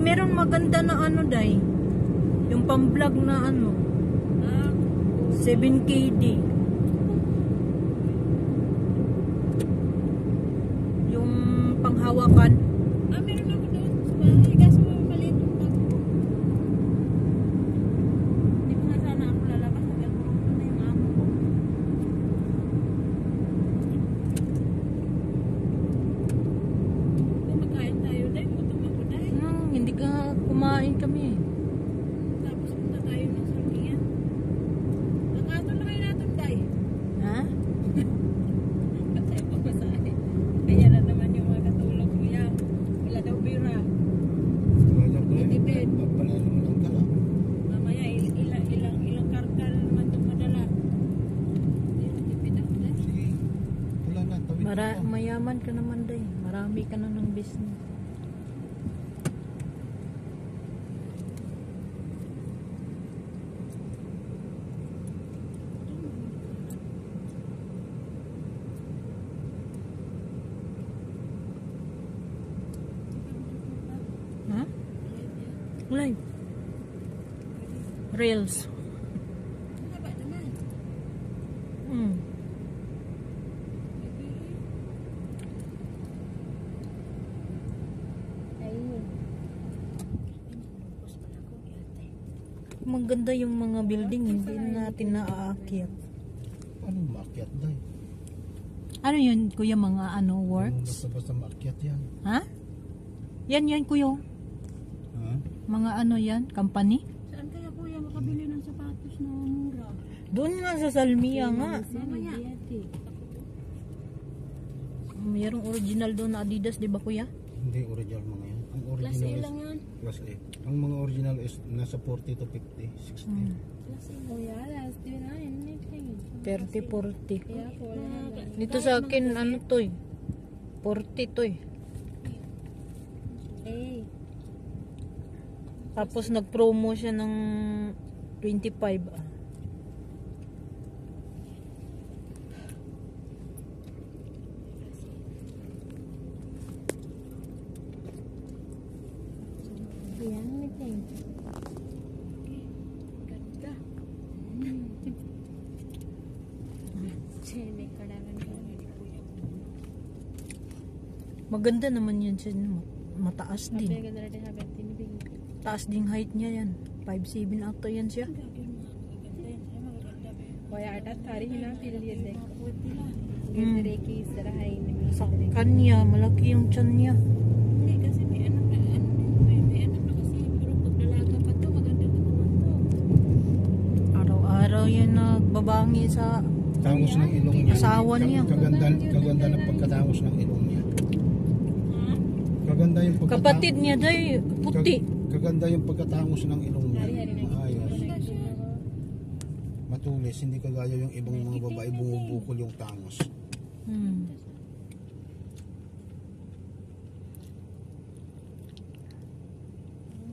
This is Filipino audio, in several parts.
meron maganda na ano, day. Yung pang-vlog na ano. 7KD. Yung panghawakan. Meron ako doon sa bahay. Kaso maliit yung bag ko. Hindi ko nga sana ako lalabas. Nagkalpurong ko na yung amo ko. Kumakain tayo, day. Gutom ako, day. Hindi ka kumain kami. Tapos punta tayo ng Sarmian. Nakatol na kayo natin, day. Ha? Ba't tayo papasahe? Kaya na naman yung mga katulog ko yan. Wala daw bira. Tipid. Mamaya ilang karga na naman itong madala. Tipid ako na. Mayaman ka naman, day. Marami ka na ng business. Ha? Live. Reels. Haba naman. Ayun. Lupos pala ko, yate. Maganda yung mga building, hindi natin naaakyat. Anong maakyat, day? Ano yun, kuya, mga ano, works? Basta maakyat yan. Ha? Yan, kuya. Ha? Mga ano yan, company? Saan kaya kuya makabili ng sapatos na mura? Doon nga sa Salmia nga. Mamaya. Mayroong original doon na Adidas, di ba kuya? Hindi original mga yan. Ang Class original A is lang yan. class A. Ang mga original is nasa 40 to 50, 60. Class A. Kuya, last year na anything. 30, 40. Kaya po, wala. Dito sa akin, ano to eh. 40 to eh. Eh. Tapos nag-promo siya ng 25. Yan, anything. Ganda. Chene, kadagan ko. Maganda naman yun siya. Mataas Sabi din. ganda rin habang tinibigin. Taas din height niya yan. 5'7" ata yan siya. Kaya atat tari hina pilih dek. Hmm. Ganda ki sarahay ni. Sa kanya, malaki yung tiyan niya. Hindi kasi may anak na may anak na kasi pero pag dalaga pa to maganda naman to. Araw-araw yan nagbabangi sa Tangos ng ilong niya. Asawa niya. Kaganda ng pagkatangos ng ilong niya. Kaganda yung pagkatangos. kapatid niya day, puti. Kaganda yung pagkatangos ng ilong niya. Hari-hari na. Maayos. Matulis, hindi kagaya yung ibang mga babae bumubukol yung tangos.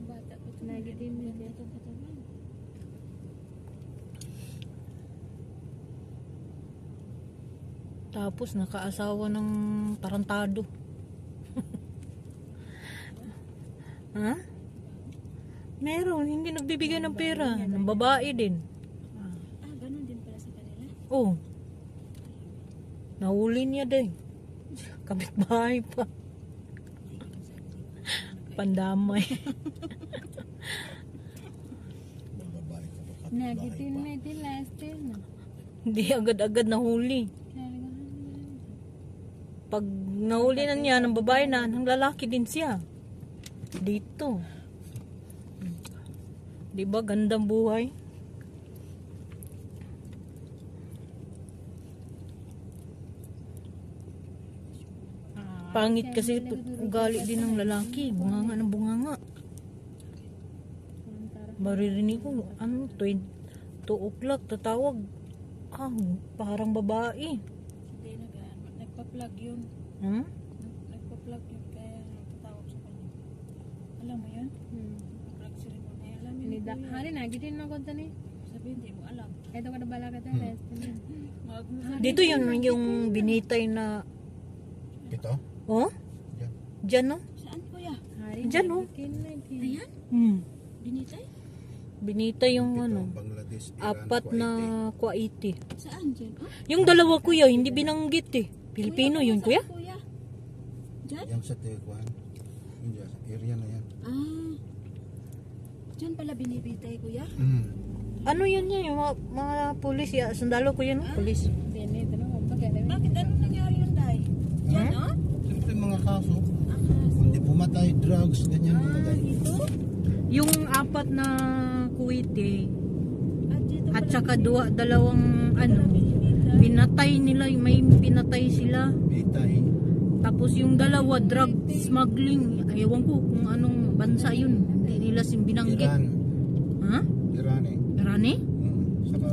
Bata ko nagitin mo dito katawan. Tapos nakaasawa ng tarantado. Ha? Meron, hindi nagbibigay ng pera. Ng babae din. Ganun din pala sa kanila. Oh. Nahuli niya din. Kapitbahay pa. Pandamay. Babae ka ba? Nagitin na din last year na. Hindi agad-agad nahuli. Pag nahuli na niya ng babae na, ng lalaki din siya. Dito. Di ba gandang buhay? Pangit kasi ugali din ng lalaki. Bunganga ng bunganga. Maririnig ko, 2 o'clock, tatawag. Parang babae. Hindi nagpa-plug yun. Nagpa-plug yun kaya tatawag sa kanya. Alam mo yun? Nagpa-plug sila mo. Alam yun. Hari nagitin na konta ni. Sabi hindi mo alam. Ito ka na bala ka tayo. Dito yun yung binitay na. Ito? Oh? Diyan no? Saan kuya? Hari Diyan oh. Ayan, binitay? Binita yung Ito, ano. Bangladesh, Iran, Apat Kuwait. na Kuwaiti. Saan dyan? Oh, Yung dalawa kuya, hindi binanggit eh. Pilipino yun kuya? kuya. Dyan? Yan sa Taiwan. Yun dyan, sa area na yan. Dyan pala binibitay kuya? Ano yun yan? Yung mga pulis ya. Sundalo ko yun, pulis. Bakit ano nangyari yun, Day? Dyan, oh? Siyempre mga kaso, kundi pumatay, drugs, ganyan pumatay. Dito? Yung apat na Kuwaiti Dito at pala saka dalawang ano, binibitay. pinatay nila, may pinatay sila. Bitay. Tapos yung dalawa, drug smuggling. Ewan ko kung anong bansa yun. Hindi nila binanggit. Iran. Ha? Iran eh. Iran eh? Saka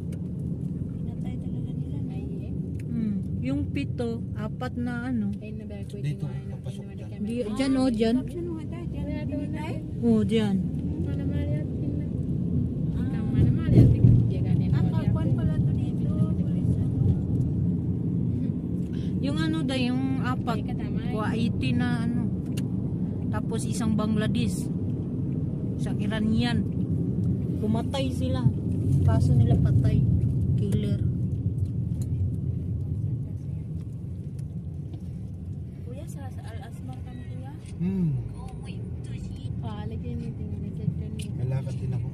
Pinatay talaga nila. Yung pito, apat na ano. dito, papasok dyan. Diyan o, diyan. Saan mo, Day? Dyan binitay? O, diyan. Kalpan pala to dito. Pulis ano? Yung ano daw, yung apat. Kuwaiti na ano. Tapos isang Bangladesh. Isang Iranian. Pumatay sila. Kaso nila patay. Killer. Kuya, sa Al-Asmar kami kuya? May lakad din ako.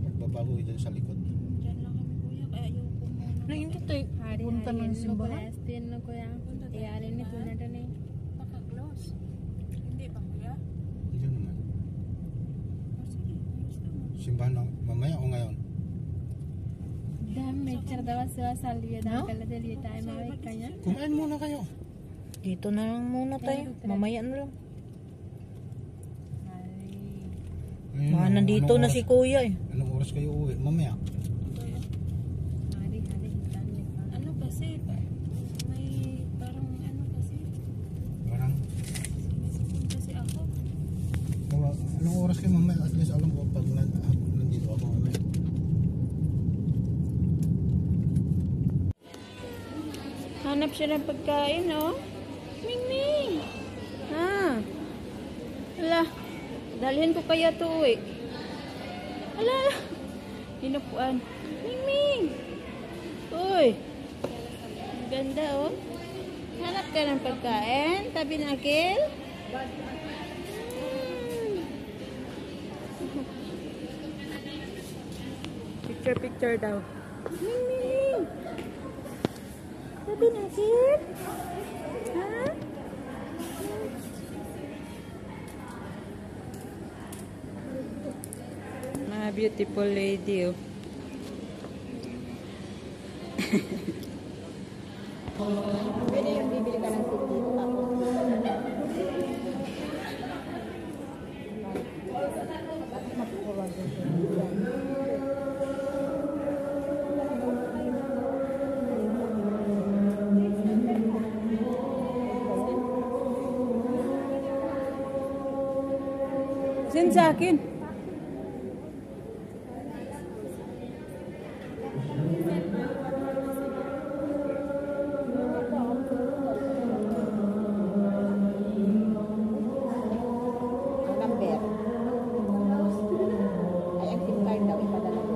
Pagbabago dyan sa likod. Dyan lang kami kuya, kaya ayoko muna. Na hindi tayo punta ng simbahan. Baka close. Hindi ba kuya? Hindi naman. Sige, ayos naman. Simbahan na mamaya o ngayon? Kumain muna kayo. Dito na lang muna tayo. Mamaya na lang. Ayun, Mga nandito na oras- si kuya eh. Anong oras kayo uwi? Mamaya. Ano kasi, may parang ano kasi, Parang, sinisipon kasi ako. anong oras kayo mamaya? At least alam ko pag nandito ako mamaya. Hanap siya ng pagkain, oh. Mingming! Ha? Ala, dalhin ko kaya to, eh. Ala, hinupuan. Mingming! Uy! Ang ganda, oh. Hanap ka ng pagkain? Tabi ng akil? Picture daw. Mingming! Tabi ng akil? Ha? Mga beautiful lady oh. Pwede yung bibili ka ng ticket tapos. Send sa akin. Number. Ay, ang SIM card daw ipadala mo.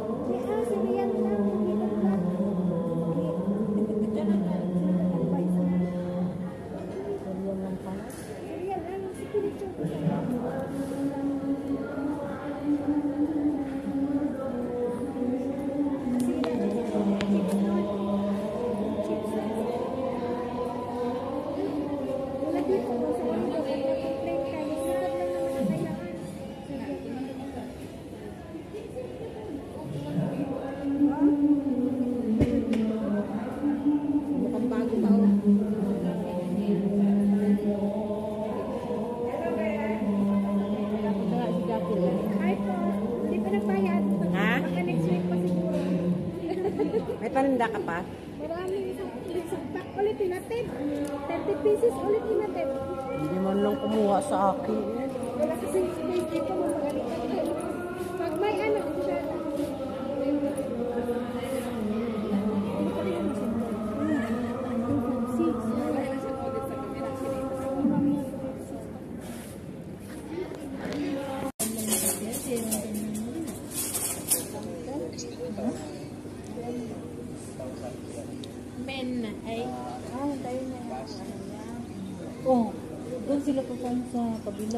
Mukhang bago pa, oh. Ha? May paninda ka pa? Maraming isang pack ulit natin. 30 pieces ulit natin. Hindi man lang kumuha sa akin. Wala kasi space dito, mamagalitan. Pag may ano, siya. Oh, doon sila kakain sa kabila.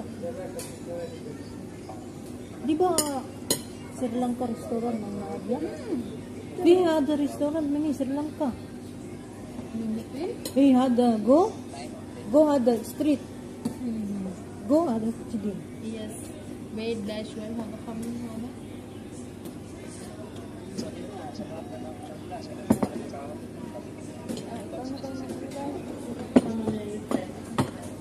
Di ba Sri Lanka restaurant ang naabya? They had a restaurant mini Sri Lanka. They had a go had the street. Go had the street. Yes. Made dash well hoga coming hoga.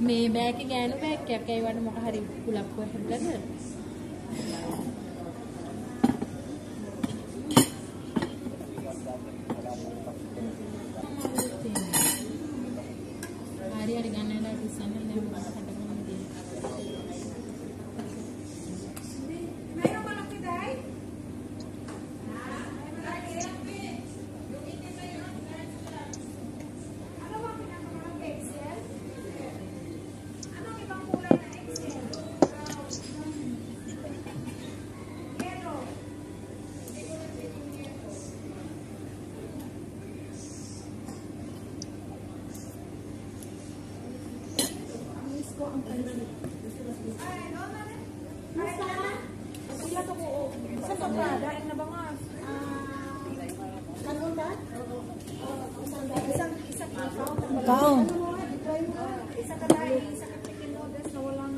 මේ බෑග් එක ගෑනු බෑග් එකක් ඒ වගේ මොක හරි කුලප්පු හැදලාද හරි හරි ගන්නලා ඉස්සන්න දැන් මට හදගන්න දෙන්න Kaon. Isang kadai, isang chicken noodles na walang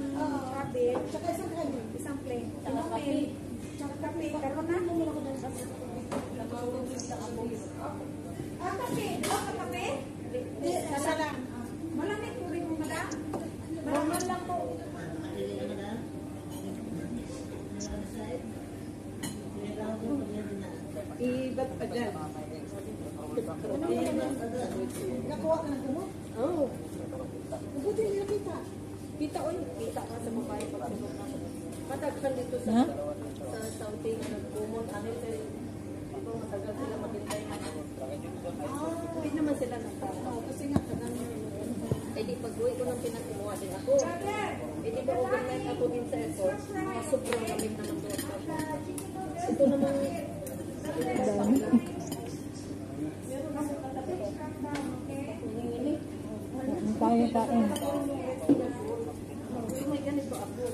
cabbage, tsaka isang plain. Kape. Tsaka kape. Karoon na. Kape. Kape? Kasa lang. Malamig po rin mo, madam. Normal lang po. Ibat pa dyan. Nakuha ka ng kumot? Oo. Mabuti nila kita. Kita o kita ka sa babae pag matagkan dito sa something nagkumot. Ano ito matagal sila maghintay na. Hindi naman sila nagtao. Kasi nga kanang eh di pag-uwi ko nang pinakumuha din ako. Eh di ba overnight ako din sa airport. Sobrang lamig na ng doon. Ito naman dami. Kaya kain. May ganito ako.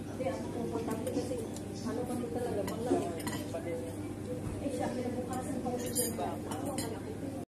Kasi ako komportable kasi ano pa talaga pang lamig. Eh siya, pinabukasan pa ko siya.